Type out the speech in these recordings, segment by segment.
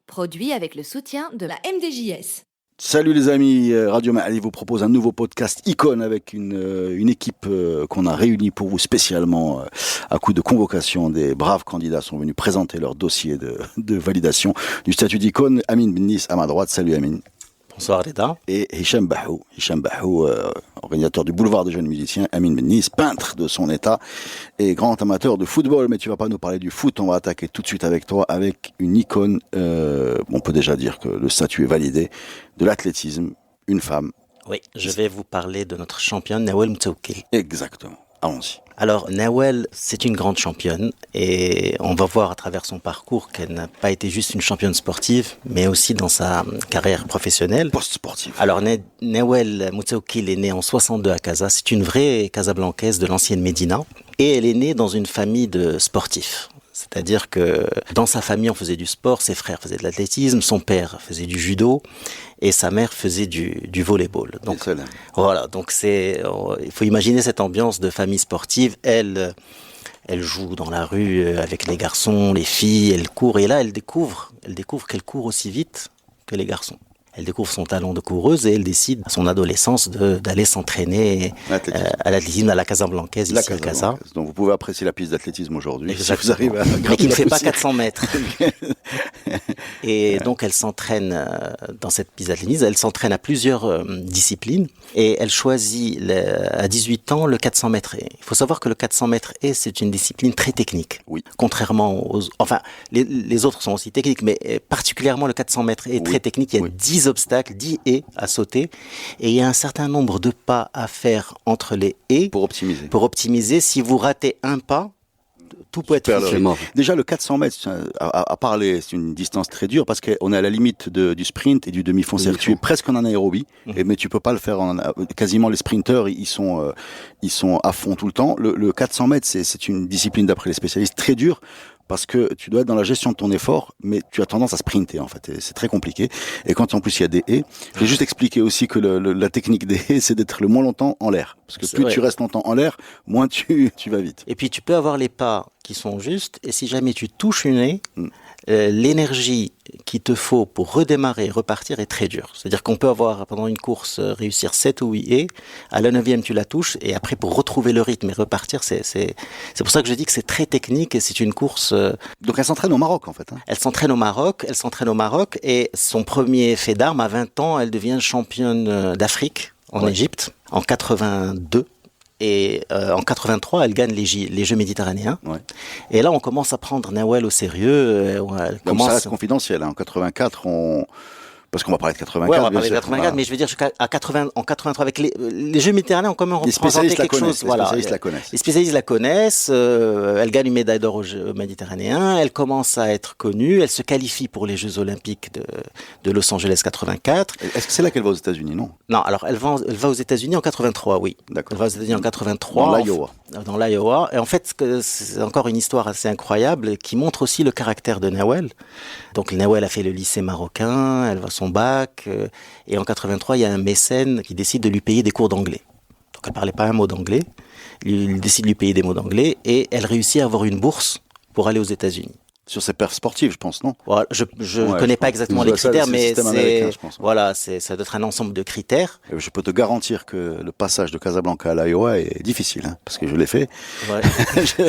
Produit avec le soutien de la MDJS. Salut les amis, Radio Ma'ali vous propose un nouveau podcast Icône avec une équipe qu'on a réunie pour vous spécialement à coup de convocation. Des braves candidats sont venus présenter leur dossier de validation du statut d'icône. Amin Bennis à ma droite, salut Amin. Bonsoir Reda. Et Hicham Bahou, organisateur du Boulevard des Jeunes Musiciens. Amin Bennis, peintre de son état et grand amateur de football. Mais tu vas pas nous parler du foot, on va attaquer tout de suite avec toi avec une icône. On peut déjà dire que le statut est validé. De l'athlétisme, une femme. Oui, je vais vous parler de notre championne Nawel Moutaoukil. Exactement, allons-y. Alors Nawel, c'est une grande championne et on va voir à travers son parcours qu'elle n'a pas été juste une championne sportive, mais aussi dans sa carrière professionnelle. Post-sportive. Alors Nawel Moutaoukil est née en 62 à Casa, c'est une vraie Casablancaise de l'ancienne Médina et elle est née dans une famille de sportifs. C'est-à-dire que dans sa famille, on faisait du sport, ses frères faisaient de l'athlétisme, son père faisait du judo et sa mère faisait du volleyball. Donc voilà, donc il faut imaginer cette ambiance de famille sportive. Elle joue dans la rue avec les garçons, les filles, elle court et là elle découvre qu'elle court aussi vite que les garçons. Elle découvre son talent de coureuse et elle décide à son adolescence d'aller s'entraîner à l'athlétisme à la Casablancaise, ici à Casa. Donc vous pouvez apprécier la piste d'athlétisme aujourd'hui. Si vous arrivez à mais qui ne fait pas 400 mètres. Et donc elle s'entraîne dans cette piste d'athlétisme, elle s'entraîne à plusieurs disciplines et elle choisit à 18 ans le 400 mètres haies. Il faut savoir que le 400 mètres haies, c'est une discipline très technique. Oui. Contrairement aux... Enfin, les autres sont aussi techniques, mais particulièrement le 400 mètres haies est très technique. Il y a 10 obstacles, 10 haies à sauter et il y a un certain nombre de pas à faire entre les haies pour optimiser. Pour optimiser, si vous ratez un pas, tout peut être mort. Déjà, le 400 mètres, à parler, c'est une distance très dure parce qu'on est à la limite du sprint et du demi-fond. C'est-à-dire que tu es presque en anaérobie, mais tu peux pas le faire quasiment les sprinteurs, ils sont à fond tout le temps. Le 400 mètres, c'est une discipline d'après les spécialistes très dure. Parce que tu dois être dans la gestion de ton effort, mais tu as tendance à sprinter en fait. Et c'est très compliqué. Et quand en plus il y a des haies, je vais juste expliquer aussi que la technique des haies, c'est d'être le moins longtemps en l'air. Parce que plus tu restes longtemps en l'air, moins tu vas vite. Et puis tu peux avoir les pas qui sont justes, et si jamais tu touches une haie, l'énergie qu'il te faut pour redémarrer et repartir est très dure. C'est-à-dire qu'on peut avoir, pendant une course, réussir 7 ou 8 haies, à la 9e tu la touches, et après pour retrouver le rythme et repartir, c'est pour ça que je dis que c'est très technique, et c'est une course... Donc elle s'entraîne au Maroc en fait. Elle s'entraîne au Maroc, et son premier fait d'armes, à 20 ans, elle devient championne d'Afrique en Égypte, en 82. Et en 83, elle gagne les Jeux méditerranéens. Ouais. Et là, on commence à prendre Nawel au sérieux. Ça reste confidentiel. En 84, parce qu'on va parler de 84. Ouais, on va parler de 84, mais je veux dire en 83, avec les Jeux méditerranéens, on commence à représenter quelque chose. Les spécialistes la connaissent. Les spécialistes la connaissent. Elle gagne une médaille d'or aux Jeux méditerranéens. Elle commence à être connue. Elle se qualifie pour les Jeux olympiques de Los Angeles 84. Est-ce que c'est là qu'elle va aux États-Unis, non? Non, alors elle va aux États-Unis en 83, oui. D'accord. Elle va aux États-Unis en 83. Dans l'Iowa. Et en fait, c'est encore une histoire assez incroyable qui montre aussi le caractère de Nawel. Donc Nawel a fait le lycée marocain, elle va son bac, et en 83, il y a un mécène qui décide de lui payer des cours d'anglais. Donc elle parlait pas un mot d'anglais, il décide de lui payer des mots d'anglais, et elle réussit à avoir une bourse pour aller aux États-Unis. Sur ses perfs sportives, je pense, non? Voilà, je connais pas exactement les critères, mais ça doit être un ensemble de critères. Et je peux te garantir que le passage de Casablanca à l'Iowa est difficile, hein, parce que je l'ai fait. Ouais.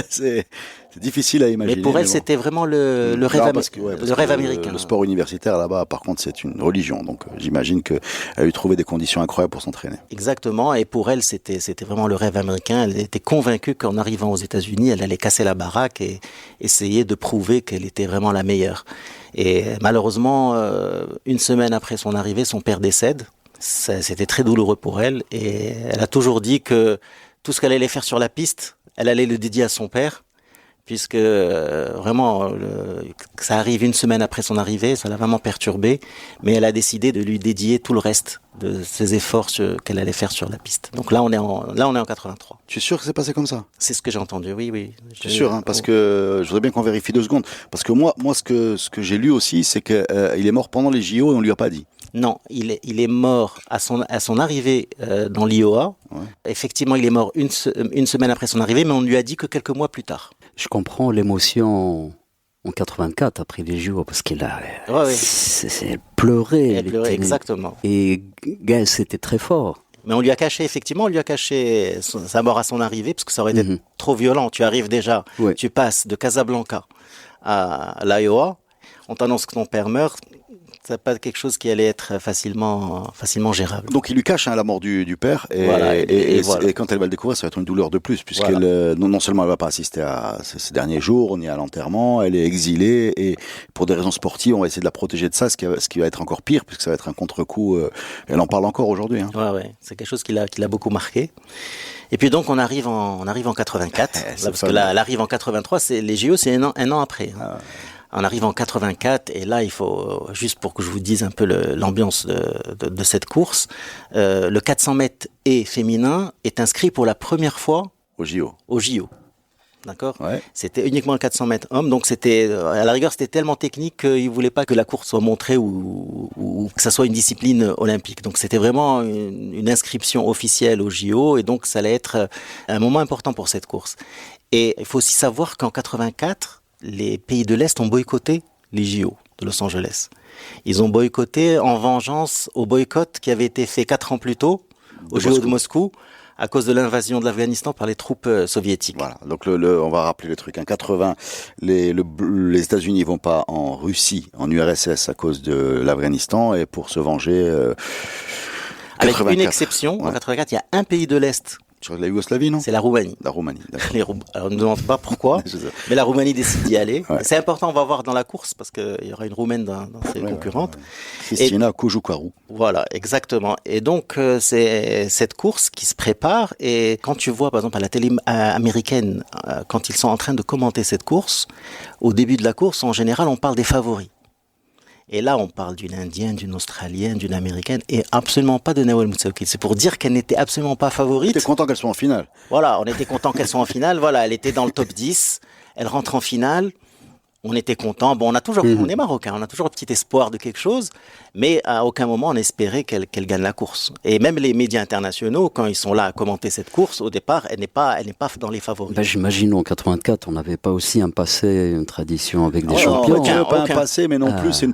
C'est difficile à imaginer. Mais pour elle, c'était vraiment le rêve américain. Le sport universitaire là-bas, par contre, c'est une religion. Donc, j'imagine qu'elle a eu trouvé des conditions incroyables pour s'entraîner. Exactement. Et pour elle, c'était vraiment le rêve américain. Elle était convaincue qu'en arrivant aux États-Unis, elle allait casser la baraque et essayer de prouver qu'elle était vraiment la meilleure. Et malheureusement, une semaine après son arrivée, son père décède. C'était très douloureux pour elle. Et elle a toujours dit que tout ce qu'elle allait faire sur la piste, elle allait le dédier à son père. puisque vraiment, que ça arrive une semaine après son arrivée, ça l'a vraiment perturbée, mais elle a décidé de lui dédier tout le reste de ses efforts qu'elle allait faire sur la piste. Donc là, on est en 83. Tu es sûr que c'est passé comme ça? C'est ce que j'ai entendu, oui, oui. C'est sûr, hein, parce que je voudrais bien qu'on vérifie 2 secondes. Parce que moi, ce que j'ai lu aussi, c'est que il est mort pendant les JO et on lui a pas dit. Non, il est mort à son arrivée dans l'IOA. Ouais. Effectivement, il est mort une semaine après son arrivée, mais on lui a dit que quelques mois plus tard. Je comprends l'émotion en 84 après les JO parce qu'elle a elle pleurait. Elle pleurait, exactement. Et Gaël, c'était très fort. Mais on lui a caché sa mort à son arrivée parce que ça aurait été trop violent. Tu arrives déjà, tu passes de Casablanca à l'IOA, on t'annonce que ton père meurt. C'est pas quelque chose qui allait être facilement gérable. Donc il lui cache la mort du père et, voilà, et voilà. quand elle va le découvrir, ça va être une douleur de plus puisqu'elle non seulement elle va pas assister à ces derniers jours, ni à l'enterrement, elle est exilée et pour des raisons sportives, on va essayer de la protéger de ça, ce qui va être encore pire puisque ça va être un contre-coup. Elle en parle encore aujourd'hui. Hein. Ouais, c'est quelque chose qui l'a beaucoup marqué. Et puis donc on arrive en 84, parce que là, elle arrive en 83, les JO, c'est un an après. Hein. On arrive en 84 et là, il faut, juste pour que je vous dise un peu l'ambiance de cette course, le 400 mètres et féminin est inscrit pour la première fois au JO. D'accord. Ouais. C'était uniquement le 400 mètres homme, donc c'était, à la rigueur, c'était tellement technique qu'ils voulaient pas que la course soit montrée ou que ça soit une discipline olympique. Donc c'était vraiment une inscription officielle au JO et donc ça allait être un moment important pour cette course. Et il faut aussi savoir qu'en 84, les pays de l'Est ont boycotté les JO de Los Angeles. Ils ont boycotté en vengeance au boycott qui avait été fait 4 ans plus tôt aux JO de Moscou à cause de l'invasion de l'Afghanistan par les troupes soviétiques. Voilà. Donc on va rappeler le truc. En 80, les États-Unis vont pas en Russie, en URSS à cause de l'Afghanistan et pour se venger. Avec une exception, en 84, il y a un pays de l'Est. Sur la Yougoslavie, non? C'est la Roumanie. La Roumanie. Alors, on ne demande pas pourquoi, mais la Roumanie décide d'y aller. Ouais. C'est important, on va voir dans la course, parce qu'il y aura une Roumaine dans ses concurrentes. Cristina Cojocăru. Voilà, exactement. Et donc, c'est cette course qui se prépare. Et quand tu vois, par exemple, à la télé américaine, quand ils sont en train de commenter cette course, au début de la course, en général, on parle des favoris. Et là, on parle d'une Indienne, d'une Australienne, d'une Américaine, et absolument pas de Nawal Moussaoui. C'est pour dire qu'elle n'était absolument pas favorite. T'es content qu'elle soit en finale? Voilà, on était content qu'elle soit en finale. Voilà, elle était dans le top 10. Elle rentre en finale. On était content. Bon, on est marocain, on a toujours un petit espoir de quelque chose, mais à aucun moment on espérait qu'elle gagne la course. Et même les médias internationaux, quand ils sont là à commenter cette course, au départ, elle n'est pas dans les favoris. Ben, j'imagine en 84, on n'avait pas aussi un passé, une tradition avec des champions. Pas un passé, mais non plus. C'est une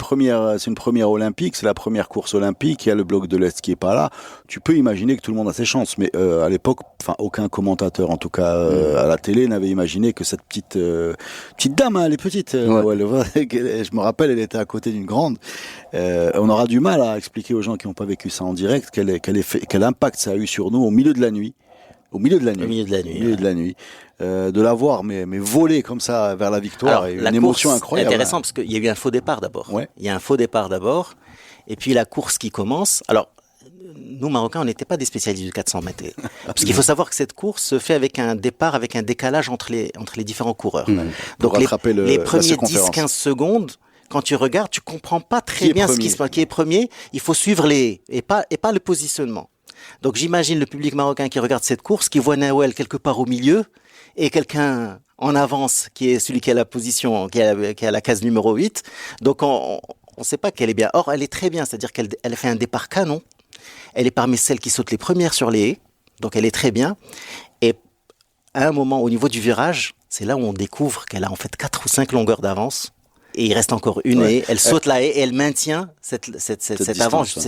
première olympique. C'est la première course olympique. Il y a le bloc de l'Est qui est pas là. Tu peux imaginer que tout le monde a ses chances, mais à l'époque, aucun commentateur, en tout cas à la télé, n'avait imaginé que cette petite dame, hein, elle est petite. Je me rappelle, elle était à côté d'une grande. On aura du mal à expliquer aux gens qui n'ont pas vécu ça en direct quel impact ça a eu sur nous au milieu de la nuit. De la voir mais voler comme ça vers la victoire. Alors, une émotion incroyable. C'est intéressant parce qu'il y a eu un faux départ d'abord. Ouais. Il y a un faux départ d'abord. Et puis la course qui commence. Alors, nous, Marocains, on n'était pas des spécialistes du 400 mètres. Parce qu'il faut savoir que cette course se fait avec un départ, avec un décalage entre les différents coureurs. Donc les premiers 10-15 secondes, quand tu regardes, tu comprends pas très bien ce qui se passe. Qui est premier, il faut suivre et pas le positionnement. Donc j'imagine le public marocain qui regarde cette course, qui voit Nawel quelque part au milieu, et quelqu'un en avance, qui est celui qui a la position, qui a la case numéro 8. Donc on sait pas qu'elle est bien. Or, elle est très bien, c'est-à-dire qu'elle fait un départ canon. Elle est parmi celles qui sautent les premières sur les haies, donc elle est très bien. Et à un moment, au niveau du virage, c'est là où on découvre qu'elle a en fait 4 ou 5 longueurs d'avance. Et il reste encore une haie. Elle saute la haie et elle maintient cette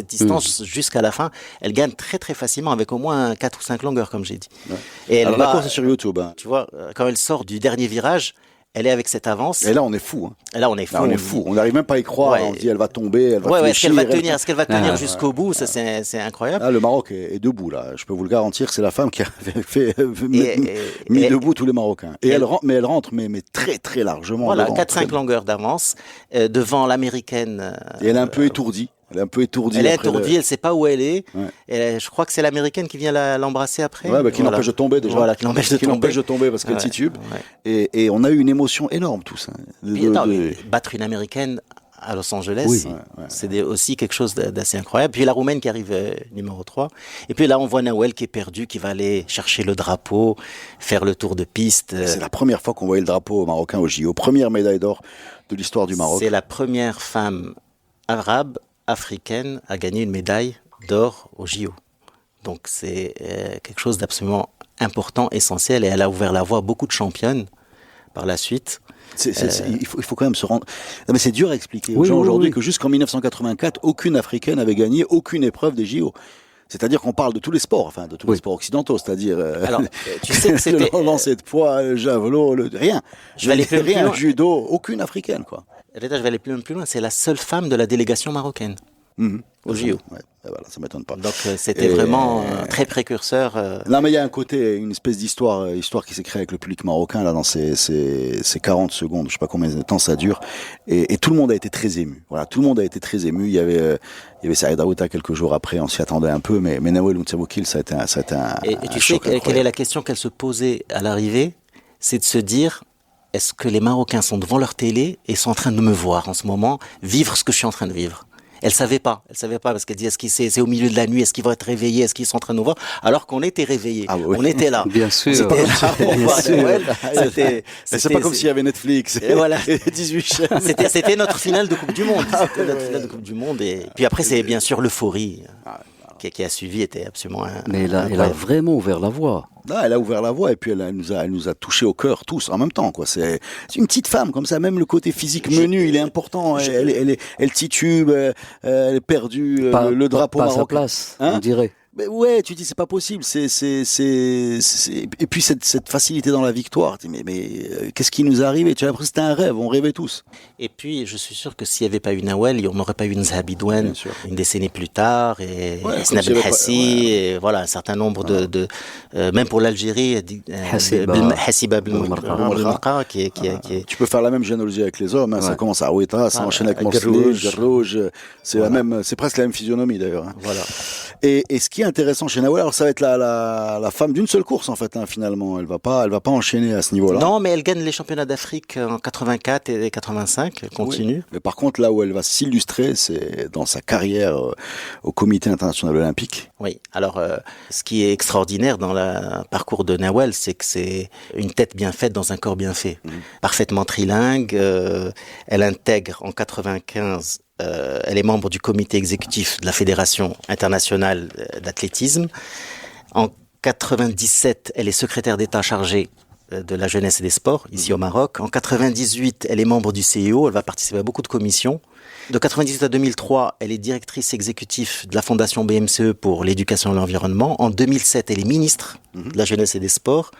distance jusqu'à la fin. Elle gagne très très facilement avec au moins 4 ou 5 longueurs, comme j'ai dit. Ouais. Et alors la course est sur YouTube. Hein. Tu vois, quand elle sort du dernier virage, elle est avec cette avance. Et là, on est fou. Hein. Et là, on est fou. On n'arrive même pas à y croire. Ouais. On se dit, elle va tomber, elle va fléchir. Est-ce qu'elle va tenir jusqu'au bout? Ça, c'est incroyable. Ah, le Maroc est debout, là. Je peux vous le garantir, c'est la femme qui a mis debout tous les Marocains. Et elle rentre, mais très, très largement. Voilà, devant, 4-5 longueurs d'avance devant l'américaine. Et elle est un peu étourdie. Elle est un peu étourdie. Elle est étourdie, elle ne sait pas où elle est. Ouais. Et je crois que c'est l'américaine qui vient l'embrasser après. Ouais, qui l'empêche de tomber déjà. Voilà, qui l'empêche de tomber parce qu'elle titube. Ouais. Et on a eu une émotion énorme tous. Battre une américaine à Los Angeles, c'est aussi quelque chose d'assez incroyable. Puis la Roumaine qui arrive numéro 3. Et puis là, on voit Nawel qui est perdu, qui va aller chercher le drapeau, faire le tour de piste. C'est la première fois qu'on voyait le drapeau marocain au JO. Première médaille d'or de l'histoire du Maroc. C'est la première femme arabe, africaine, à gagner une médaille d'or au JO. Donc c'est quelque chose d'absolument important, essentiel. Et elle a ouvert la voie à beaucoup de championnes par la suite. Il faut quand même se rendre... Non, mais c'est dur à expliquer aux gens aujourd'hui que jusqu'en 1984, aucune Africaine avait gagné aucune épreuve des JO. C'est-à-dire qu'on parle de tous les sports, de tous les sports occidentaux, c'est-à-dire alors, tu sais que c'était le lancer de poids, le javelot, rien. Rien, judo, aucune Africaine, quoi. Je vais aller plus loin. C'est la seule femme de la délégation marocaine au JO. Ouais, voilà, ça m'étonne pas. Donc c'était vraiment très précurseur. Non, mais il y a un côté, une espèce d'histoire qui s'est créée avec le public marocain là dans ces 40 secondes, je sais pas combien de temps ça dure, et tout le monde a été très ému. Voilà, tout le monde a été très ému. Il y avait Saïd Aouta quelques jours après, on s'y attendait un peu, mais Nawel Moutsaboukil, ça a été un Et tu sais quelle est la question qu'elle se posait à l'arrivée, c'est de se dire: est-ce que les Marocains sont devant leur télé et sont en train de me voir en ce moment, vivre ce que je suis en train de vivre? Elle savait pas parce qu'elle dit: est-ce qu'ils c'est au milieu de la nuit, est-ce qu'ils vont être réveillés, est-ce qu'ils sont en train de nous voir? Alors qu'on était réveillés, on était là. Bien sûr. C'est pas comme s'il y avait Netflix et voilà. 18 chaînes. C'était notre finale de Coupe du Monde. C'était notre finale de Coupe du Monde. Et puis après, c'est bien sûr l'euphorie qui a suivi, était absolument. Mais elle a vraiment ouvert la voie. Là, elle a ouvert la voie et puis elle nous a touché au cœur tous en même temps, quoi. C'est une petite femme comme ça, même le côté physique menu, il est important. Elle titube, elle est perdue, le drapeau marocain. Pas à sa place, on dirait. Mais ouais, tu dis c'est pas possible. Et puis cette facilité dans la victoire. Tu dis, mais qu'est-ce qui nous est arrivé? Tu as l'impression que c'était un rêve. On rêvait tous. Et puis je suis sûr que s'il n'y avait pas eu Nawel, on n'aurait pas eu Nzha Bidouane une décennie plus tard, et Esna Ben Hassi, et voilà un certain nombre de même pour l'Algérie, Hassiba Belmoukra qui Tu peux faire la même généalogie avec les hommes. Ça commence à Aoueta, ça enchaîne avec Morsli, Gerrouj. C'est la même, c'est presque la même physionomie d'ailleurs. Voilà. Et ce qui est intéressant chez Nawel, alors ça va être la femme d'une seule course en fait, finalement. Elle va pas enchaîner à ce niveau-là. Non, mais elle gagne les championnats d'Afrique en 84 et 85. Elle continue. Oui. Mais par contre, là où elle va s'illustrer, c'est dans sa carrière au Comité international olympique. Oui. Alors, ce qui est extraordinaire dans le parcours de Nawel, c'est que c'est une tête bien faite dans un corps bien fait. Parfaitement trilingue. Elle intègre en 95. Elle est membre du comité exécutif de la Fédération internationale d'athlétisme. En 97, elle est secrétaire d'État chargée de la jeunesse et des sports, ici au Maroc. En 98, elle est membre du CIO, elle va participer à beaucoup de commissions. De 98 à 2003, elle est directrice exécutive de la Fondation BMCE pour l'éducation et l'environnement. En 2007, elle est ministre de la jeunesse et des sports.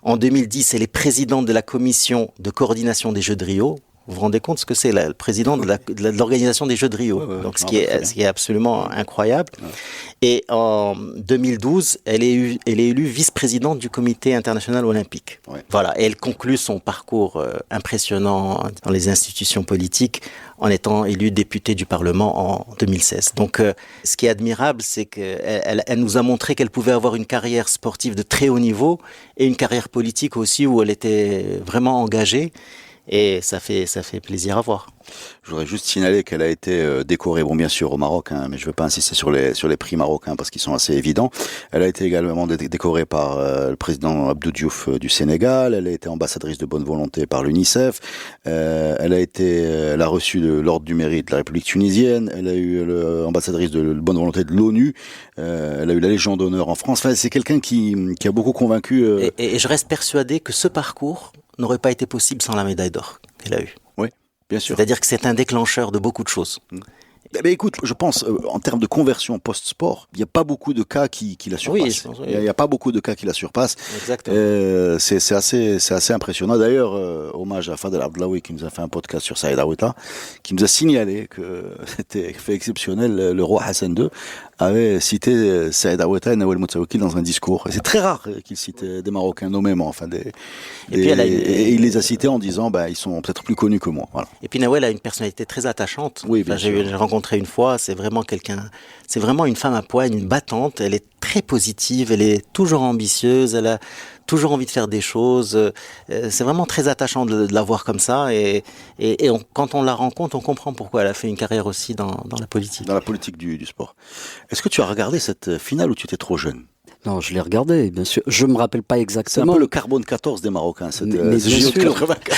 En 2010, elle est présidente de la commission de coordination des Jeux de Rio. Vous vous rendez compte ce que c'est, le président de l'organisation des Jeux de Rio. Donc, ce qui est absolument incroyable. Et en 2012, elle est élue vice-présidente du Comité international olympique. Voilà. Et elle conclut son parcours impressionnant dans les institutions politiques en étant élue députée du Parlement en 2016. Donc, ce qui est admirable, c'est qu'elle nous a montré qu'elle pouvait avoir une carrière sportive de très haut niveau et une carrière politique aussi où elle était vraiment engagée. Et ça fait plaisir à voir. Je voudrais juste signaler qu'elle a été décorée, bon bien sûr au Maroc, mais je ne veux pas insister sur les prix marocains parce qu'ils sont assez évidents. Elle a été également décorée par le président Abdou Diouf du Sénégal. Elle a été ambassadrice de bonne volonté par l'UNICEF. Elle a reçu l'ordre du mérite de la République tunisienne. Elle a eu l'ambassadrice de bonne volonté de l'ONU. Elle a eu la Légion d'honneur en France. Enfin, c'est quelqu'un qui a beaucoup convaincu. Et je reste persuadé que ce parcours n'aurait pas été possible sans la médaille d'or qu'elle a eue. Oui, bien sûr. C'est-à-dire que c'est un déclencheur de beaucoup de choses. Mais écoute, je pense, en termes de conversion post-sport, il n'y a pas beaucoup de cas qui la surpassent. Oui, il n'y a pas beaucoup de cas qui la surpassent. Exactement. C'est assez impressionnant. D'ailleurs, hommage à Fadel Abdelawi qui nous a fait un podcast sur Saïd Aouta, qui nous a signalé que c'était fait exceptionnel. Le roi Hassan II avait cité Saïd Aweta et Nawel Moutaoukil dans un discours. Et c'est très rare qu'il cite des Marocains nommément, enfin et il les a cités en disant, ils sont peut-être plus connus que moi. Voilà. Et puis Nawel a une personnalité très attachante. Oui, bien sûr. J'ai rencontré une fois, c'est vraiment une femme à poigne, une battante. Elle est très positive, elle est toujours ambitieuse, elle a toujours envie de faire des choses. C'est vraiment très attachant de la voir comme ça. Et quand on la rencontre, on comprend pourquoi elle a fait une carrière aussi dans la politique. Dans la politique du sport. Est-ce que tu as regardé cette finale ou tu étais trop jeune? Non, je l'ai regardé, bien sûr. Je me rappelle pas exactement. C'est un peu le carbone 14 des Marocains. Mais bien sûr. 84.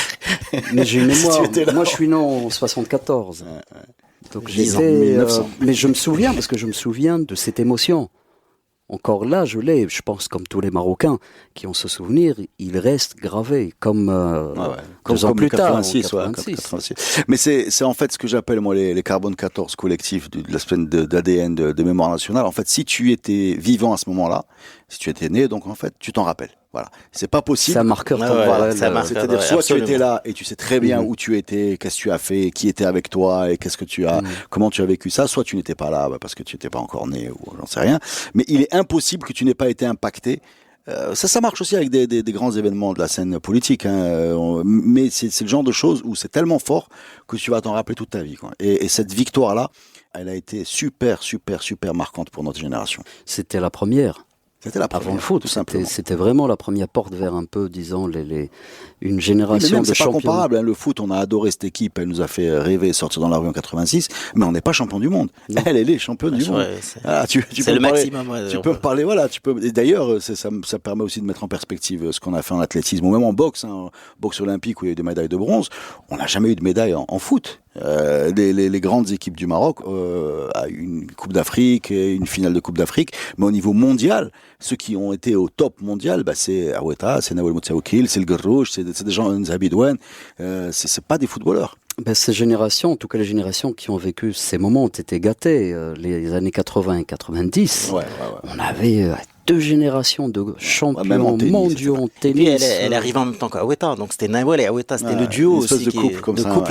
Mais j'ai une mémoire. Moi, je suis né en 74. Donc j'étais. Mais je me souviens, parce que je me souviens de cette émotion. Encore là, je pense, comme tous les Marocains qui ont ce souvenir, il reste gravé, comme 2 ans plus tard, 86. Mais c'est en fait ce que j'appelle, moi, les carbone 14 collectifs de la semaine d'ADN de mémoire nationale. En fait, si tu étais vivant à ce moment-là, si tu étais né, donc en fait, tu t'en rappelles. Voilà. C'est pas possible. C'est un marqueur temporel. C'est-à-dire, soit tu étais là et tu sais très bien où tu étais, qu'est-ce que tu as fait, qui était avec toi et qu'est-ce que tu as, comment tu as vécu ça, soit tu n'étais pas là, parce que tu n'étais pas encore né ou j'en sais rien. Mais il est impossible que tu n'aies pas été impacté. Ça marche aussi avec des grands événements de la scène politique, mais c'est le genre de choses où c'est tellement fort que tu vas t'en rappeler toute ta vie, quoi. Et cette victoire-là, elle a été super marquante pour notre génération. C'était la première. C'était la première, avant le foot, tout simplement. C'était vraiment la première porte vers un peu, disons, une génération de champions. C'est pas comparable, le foot, on a adoré cette équipe, elle nous a fait rêver et sortir dans la rue en 86, mais on n'est pas champion du monde. Non. Elle est championne du monde. C'est le maximum. Tu peux parler, voilà, et d'ailleurs, ça permet aussi de mettre en perspective ce qu'on a fait en athlétisme, ou même en boxe, boxe olympique où il y a eu des médailles de bronze. On n'a jamais eu de médaille en foot. Les grandes équipes du Maroc a une Coupe d'Afrique et une finale de Coupe d'Afrique, mais au niveau mondial, ceux qui ont été au top mondial, c'est Aweta, c'est Nawel Moutaoukil, c'est le Guerrouj, c'est des gens, Nzabidouane, c'est pas des footballeurs. Ces générations, en tout cas les générations qui ont vécu ces moments ont été gâtées. Les années 80 et 90, on avait 2 générations de champions mondiaux en tennis. Elle arrivait en même temps qu'Aweta, donc c'était Nawel et Aweta, c'était le duo aussi, de couple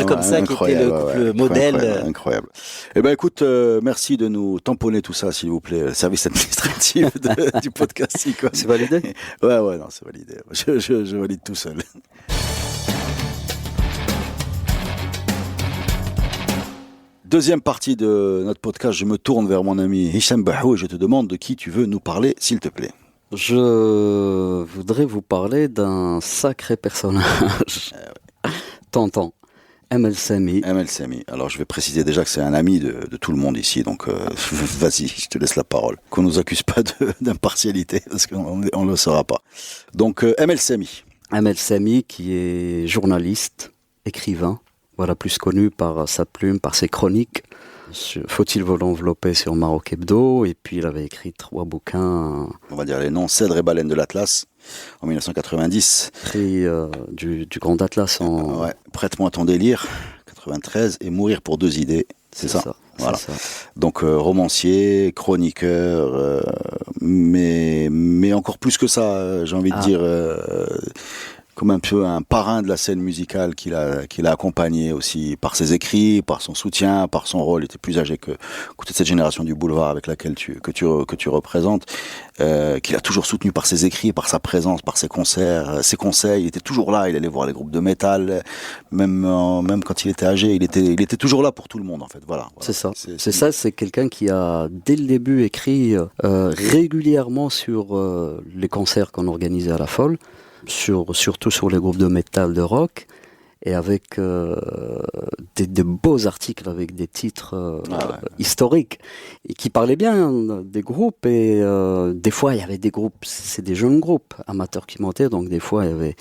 comme ça qui était le couple modèle. Incroyable. Eh ben écoute, merci de nous tamponner tout ça, s'il vous plaît, le service administratif du podcast. C'est validé? Ouais, non, c'est validé. Je valide tout seul. Deuxième partie de notre podcast, je me tourne vers mon ami Hicham Bahou et je te demande de qui tu veux nous parler, s'il te plaît. Je voudrais vous parler d'un sacré personnage. Tonton, Amel Sami. Amel Sami. Alors je vais préciser déjà que c'est un ami de tout le monde ici, donc vas-y, je te laisse la parole. Qu'on nous accuse pas d'impartialité, parce qu'on ne le saura pas. Donc Amel Sami. Amel Sami qui est journaliste, écrivain. Voilà, plus connu par sa plume, par ses chroniques. Faut-il vous l'envelopper sur Maroc Hebdo. Et puis il avait écrit 3 bouquins. On va dire les noms, Cèdre et Baleine de l'Atlas, en 1990. Prix du Grand Atlas en... Prête-moi ton délire, 93. Et Mourir pour 2 idées, c'est ça. Voilà. C'est ça. Donc romancier, chroniqueur, mais encore plus que ça, j'ai envie de dire... comme un peu un parrain de la scène musicale qu'il a accompagné aussi par ses écrits, par son soutien, par son rôle. Il était plus âgé que toute cette génération du boulevard avec laquelle que tu représentes, qu'il a toujours soutenu par ses écrits, par sa présence, par ses concerts, ses conseils. Il était toujours là, il allait voir les groupes de métal, même quand il était âgé, il était toujours là pour tout le monde en fait. Voilà. C'est ça. C'est quelqu'un qui a dès le début écrit régulièrement sur les concerts qu'on organisait à la Folle. Surtout sur les groupes de métal, de rock, et avec des beaux articles avec des titres historiques et qui parlaient bien des groupes. Et des fois, il y avait des groupes, c'est des jeunes groupes amateurs qui montaient, donc des fois, ils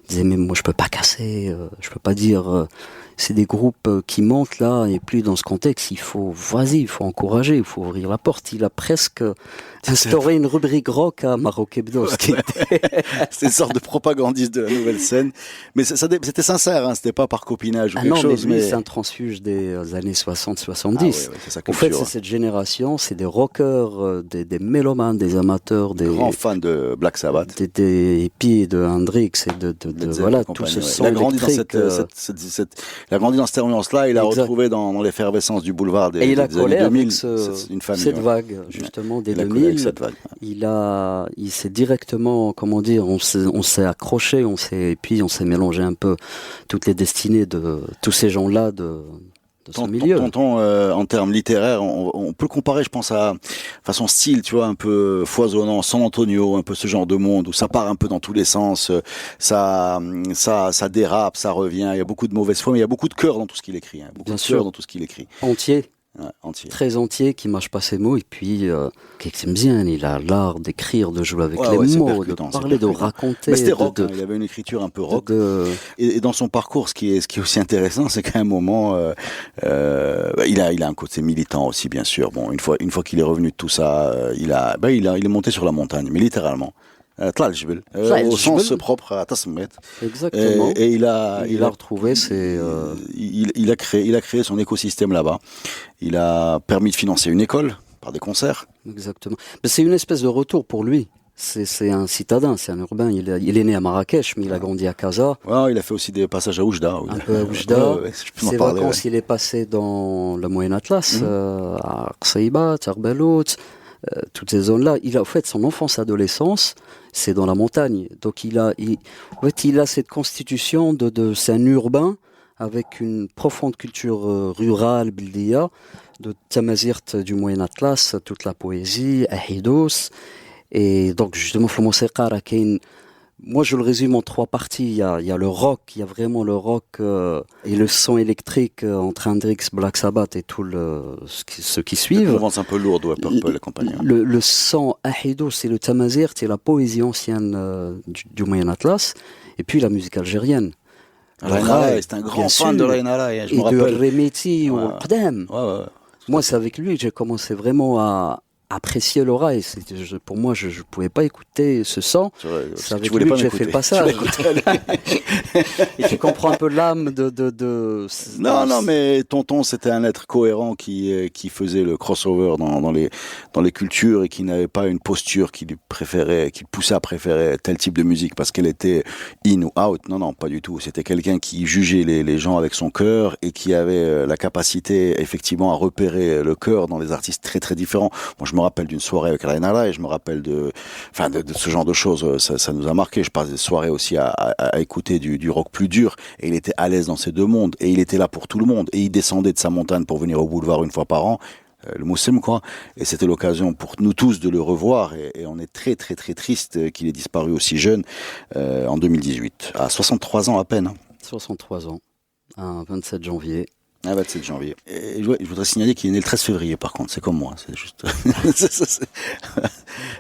disaient mais moi je peux pas casser, je peux pas dire. C'est des groupes qui montent là, et puis dans ce contexte, il faut encourager, il faut ouvrir la porte. Il a presque instauré une rubrique rock à Maroc Hebdo. C'est une sorte de propagandiste de la nouvelle scène. Mais c'était sincère, c'était pas par copinage ou quelque chose. Mais c'est un transfuge des années 60-70. En fait, c'est cette génération, c'est des rockers, des mélomanes, des amateurs, des grands fans de Black Sabbath. Des hippies de Hendrix et de voilà, tout ce son électrique. Il a grandi dans cette ambiance-là, il a retrouvé dans l'effervescence du boulevard des années 2000, une famille, cette vague, justement, des 2000. Il s'est directement, comment dire, on s'est accroché, et puis on s'est mélangé un peu toutes les destinées de tous ces gens-là de son milieu. Tonton, en termes littéraires, on peut le comparer, je pense, à son style, tu vois, un peu foisonnant, San Antonio, un peu ce genre de monde où ça part un peu dans tous les sens, ça dérape, ça revient. Il y a beaucoup de mauvaise foi, mais il y a beaucoup de cœur dans tout ce qu'il écrit. Bien sûr, dans tout ce qu'il écrit. Entier. Ouais, entier. Très entier, qui mâche pas ses mots, et puis bien, il a l'art d'écrire, de jouer avec les mots, de parler, de raconter. Mais c'était rock, il avait une écriture un peu rock. Et dans son parcours, ce qui est aussi intéressant, c'est qu'à un moment, il a un côté militant aussi, bien sûr. Bon, une fois qu'il est revenu de tout ça, il est monté sur la montagne, mais littéralement. Au sens propre à Tasmet. Exactement. Et il a retrouvé il a créé son écosystème là-bas. Il a permis de financer une école par des concerts. Exactement. Mais c'est une espèce de retour pour lui. C'est un citadin, c'est un urbain. Il est né à Marrakech, mais il a grandi à Casa. Ouais, il a fait aussi des passages à Oujda. Un peu à Oujda. Ses vacances, il est passé dans le Moyen Atlas, à Qsaïba, Tarbalout, toutes ces zones-là. Il a, en fait, son enfance-adolescence, c'est dans la montagne. Donc il a cette constitution c'est un urbain avec une profonde culture rurale, bildia, de Tamazirt du Moyen Atlas, toute la poésie, Ahidos. Et donc justement, moi je le résume en 3 parties. Il y a le rock, il y a vraiment le rock et le son électrique entre Hendrix, Black Sabbath et tout ce qui suivent. Une mouvance un peu lourde, ouais, Purple et compagnie. Le son Ahido, c'est le Tamazirt, c'est la poésie ancienne du Moyen Atlas, et puis la musique algérienne. C'est un grand fan de Raïn Alaï. Et de Remeti ou Qdam. Moi, c'est avec lui que j'ai commencé vraiment à apprécier le rail. Pour moi, je ne pouvais pas écouter ce son. C'est avec lui que j'ai fait le passage. Et tu comprends un peu l'âme de... Non, mais Tonton, c'était un être cohérent qui faisait le crossover dans les cultures et qui n'avait pas une posture qui poussait à préférer tel type de musique parce qu'elle était in ou out. Non, pas du tout. C'était quelqu'un qui jugeait les gens avec son cœur et qui avait la capacité, effectivement, à repérer le cœur dans les artistes très, très différents. Moi, je me rappelle d'une soirée avec Rainala et je me rappelle de ce genre de choses. Ça nous a marqué. Je passe des soirées aussi à écouter du rock plus dur et il était à l'aise dans ces deux mondes et il était là pour tout le monde et il descendait de sa montagne pour venir au boulevard une fois par an. Le Moussem, quoi. Et c'était l'occasion pour nous tous de le revoir et on est très, très, très triste qu'il ait disparu aussi jeune en 2018. À 63 ans à peine. 63 ans. Un 27 janvier. Ah, 27 janvier. Et je voudrais signaler qu'il est né le 13 février, par contre. C'est comme moi. C'est juste.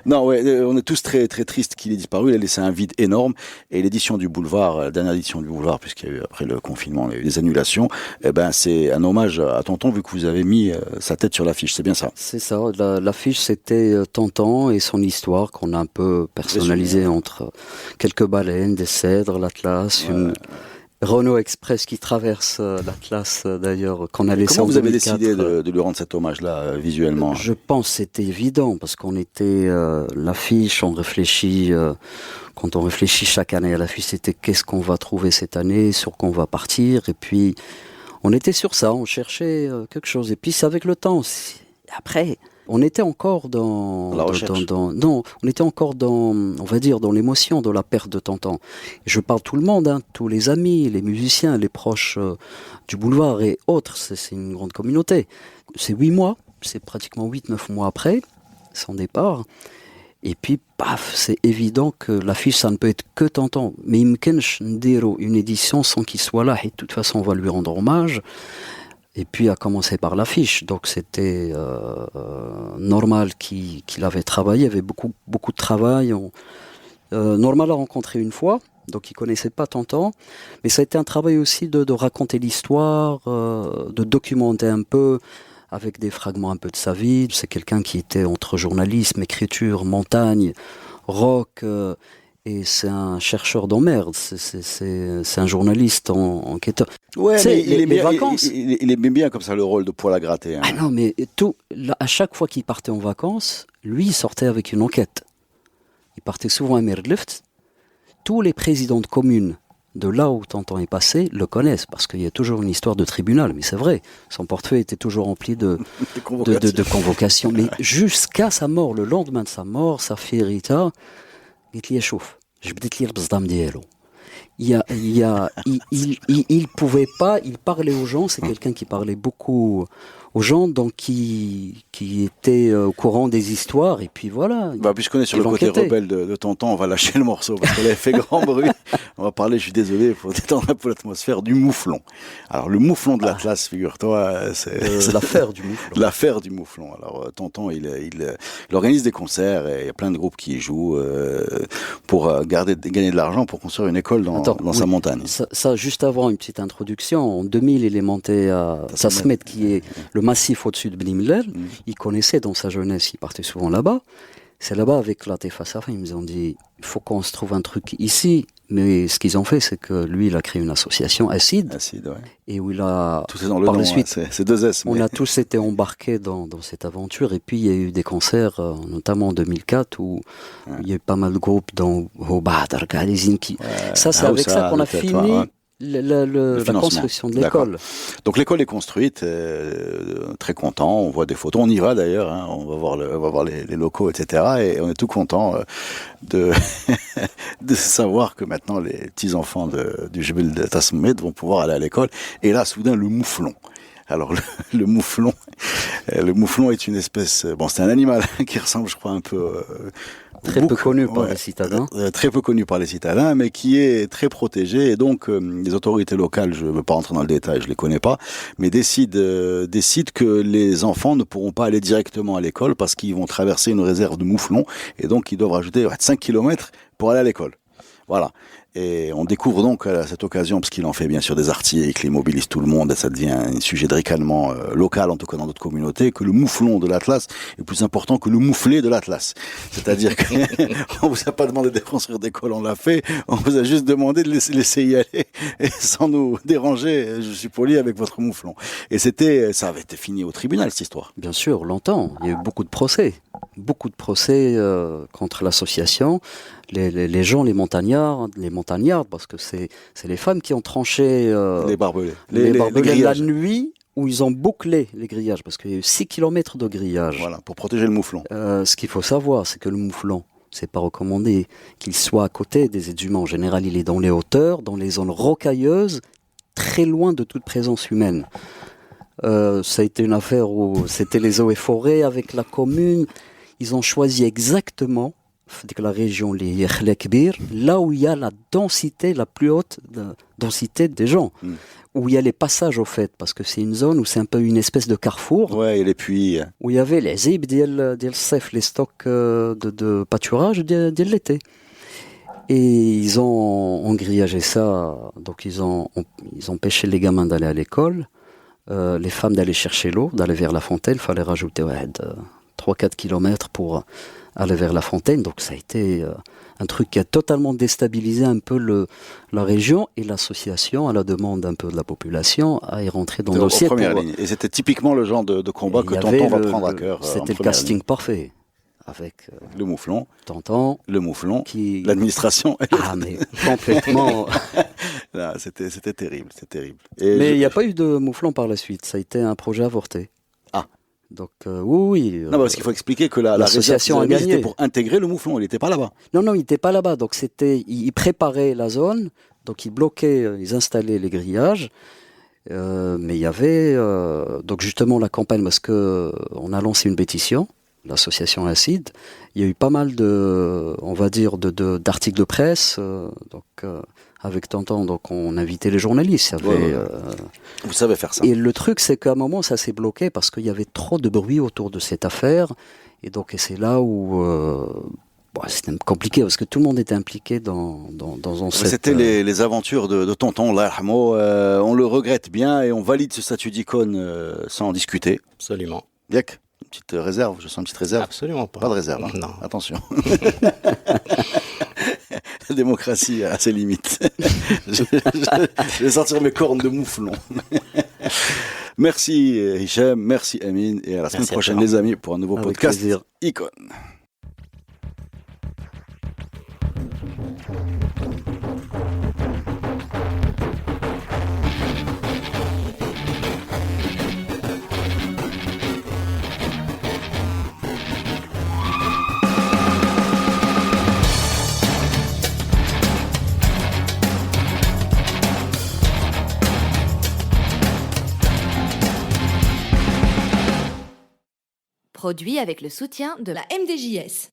Non, ouais, on est tous très, très tristes qu'il ait disparu. Il a laissé un vide énorme. Et l'édition du Boulevard, la dernière édition du Boulevard, puisqu'il y a eu, après le confinement, il y a eu des annulations, c'est un hommage à Tonton, vu que vous avez mis sa tête sur l'affiche. C'est bien ça? C'est ça. L'affiche, c'était Tonton et son histoire qu'on a un peu personnalisée entre quelques baleines, des cèdres, l'Atlas, une Renault Express qui traverse l'Atlas, d'ailleurs, qu'on a laissé en 2004. Comment vous avez décidé de lui rendre cet hommage-là, visuellement? Je pense que c'était évident, parce qu'on était l'affiche, on réfléchit, quand on réfléchit chaque année à l'affiche, c'était qu'est-ce qu'on va trouver cette année, sur quoi on va partir, et puis on était sur ça, on cherchait quelque chose, et puis c'est avec le temps. Après, on était encore on était encore on va dire, dans l'émotion de la perte de Tonton. Je parle tout le monde, tous les amis, les musiciens, les proches du boulevard et autres, c'est une grande communauté. C'est 8 mois, c'est pratiquement 8-9 mois après son départ. Et puis, paf, c'est évident que l'affiche, ça ne peut être que Tonton. Mais il me kench ndiro une édition sans qu'il soit là. Et de toute façon, on va lui rendre hommage. Et puis à commencer par l'affiche, donc c'était Normal qu'il avait travaillé, il y avait beaucoup de travail. Normal l'a rencontré une fois, donc il connaissait pas Tonton, mais ça a été un travail aussi de raconter l'histoire, de documenter un peu avec des fragments un peu de sa vie. C'est quelqu'un qui était entre journalisme, écriture, montagne, rock. Et c'est un chercheur d'emmerde, c'est un journaliste enquêteur. Ouais, mais il aimait bien comme ça le rôle de poil à gratter. Ah non, mais à chaque fois qu'il partait en vacances, lui, il sortait avec une enquête. Il partait souvent à Merdlift. Tous les présidents de communes de là où tonton est passé le connaissent, parce qu'il y a toujours une histoire de tribunal, mais c'est vrai, son portefeuille était toujours rempli de convocations. Mais jusqu'à sa mort, le lendemain de sa mort, sa fille Rita, il pouvait pas, il parlait aux gens, c'est quelqu'un qui parlait beaucoup aux gens, donc qui étaient au courant des histoires, et puis voilà. Puisqu'on est sur le côté rebelle de tonton, on va lâcher le morceau, parce qu'elle avait fait grand bruit. On va parler, je suis désolé, pour détendre un peu l'atmosphère, du mouflon. Alors, le mouflon de l'Atlas, figure-toi, c'est l'affaire du mouflon. L'affaire du mouflon. Alors, tonton, il organise des concerts, et il y a plein de groupes qui y jouent pour gagner de l'argent pour construire une école dans sa montagne. Ça, juste avant, une petite introduction. En 2000, il est monté à Tasmet, qui est le massif au-dessus de Bni Mellal. Il connaissait dans sa jeunesse, il partait souvent là-bas. C'est là-bas avec Latif Assaf, ils nous ont dit, il faut qu'on se trouve un truc ici. Mais ce qu'ils ont fait, c'est que lui, il a créé une association, Acide. Acide, ouais. Et où il a... Tout est dans le nom, suite, c'est deux S. On a tous été embarqués dans cette aventure. Et puis, il y a eu des concerts, notamment en 2004, où il y a eu pas mal de groupes, dont Hobadar, Galizin, qui... Ça, c'est avec ça qu'on a fini... La construction de l'école. Donc l'école est construite, très content, on voit des photos, on y va d'ailleurs, hein, on va voir les locaux, etc. Et on est tout content de savoir que maintenant les petits-enfants du Jebel de Tasmet vont pouvoir aller à l'école. Et là, soudain, le mouflon. Alors le mouflon est une espèce, c'est un animal qui ressemble, je crois, un peu très peu connu par les citadins. Très peu connu par les citadins, mais qui est très protégé. Et donc les autorités locales, je ne veux pas rentrer dans le détail, je les connais pas, mais décident que les enfants ne pourront pas aller directement à l'école parce qu'ils vont traverser une réserve de mouflons et donc ils doivent rajouter 5 kilomètres pour aller à l'école. Voilà. Et on découvre donc à cette occasion, parce qu'il en fait bien sûr des articles, il mobilise tout le monde, et ça devient un sujet de ricanement local, en tout cas dans d'autres communautés, que le mouflon de l'Atlas est plus important que le mouflé de l'Atlas. C'est-à-dire qu'on vous a pas demandé de construire d'école, on l'a fait, on vous a juste demandé de laisser y aller, et sans nous déranger, je suis poli, avec votre mouflon. Et ça avait été fini au tribunal, cette histoire. Bien sûr, longtemps. Il y a eu beaucoup de procès contre l'association. Les gens, les montagnardes, parce que c'est les femmes qui ont tranché les barbelés la nuit, où ils ont bouclé les grillages, parce qu'il y a eu 6 km de grillage. Voilà, pour protéger le mouflon. Ce qu'il faut savoir, c'est que le mouflon, c'est pas recommandé qu'il soit à côté des êtres humains. En général, il est dans les hauteurs, dans les zones rocailleuses, très loin de toute présence humaine. Ça a été une affaire où c'était les eaux et forêts avec la commune. Ils ont choisi exactement la région, les Yerkhle Kbir, là où il y a la plus haute densité des gens, où il y a les passages au fait, parce que c'est une zone où c'est un peu une espèce de carrefour. Ouais, et les puits. Où il y avait les zib les stocks de pâturage de l'été. Et ils ont engrillagé ça, donc ils ont empêché les gamins d'aller à l'école, les femmes d'aller chercher l'eau, d'aller vers la fontaine. Il fallait rajouter 3-4 kilomètres pour aller vers la fontaine. Donc ça a été un truc qui a totalement déstabilisé un peu la région, et l'association, à la demande un peu de la population, a y rentré dans le dossier. Ligne. Et c'était typiquement le genre de combat que tonton va prendre à cœur. C'était le casting parfait. Avec le mouflon, tonton, le mouflon, l'administration. Mais complètement. Là, c'était terrible, c'est terrible. Mais il n'y a pas eu de mouflon par la suite. Ça a été un projet avorté. Donc oui. Non, parce qu'il faut expliquer que l'association a gagné. C'était pour intégrer le mouflon. Il n'était pas là-bas. Non, il n'était pas là-bas. Donc ils préparaient la zone. Donc ils bloquaient, ils installaient les grillages. Mais il y avait donc justement la campagne, parce que on a lancé une pétition, l'association Acide. Il y a eu pas mal d'articles de presse. Avec tonton, donc on invitait les journalistes. Vous savez faire ça. Et le truc, c'est qu'à un moment, ça s'est bloqué parce qu'il y avait trop de bruit autour de cette affaire. Et c'est là où c'était compliqué, parce que tout le monde était impliqué dans cette... C'était les aventures de tonton, Allah yarhamou. On le regrette bien et on valide ce statut d'icône sans en discuter. Absolument. Diak, une petite réserve, je sens une petite réserve. Absolument pas. Pas de réserve, hein. Non. Attention. La démocratie a ses limites. Je vais sortir mes cornes de mouflon. Merci Hicham, merci Amine, et à la semaine prochaine les amis pour un nouveau podcast Icône. Produit avec le soutien de la MDJS.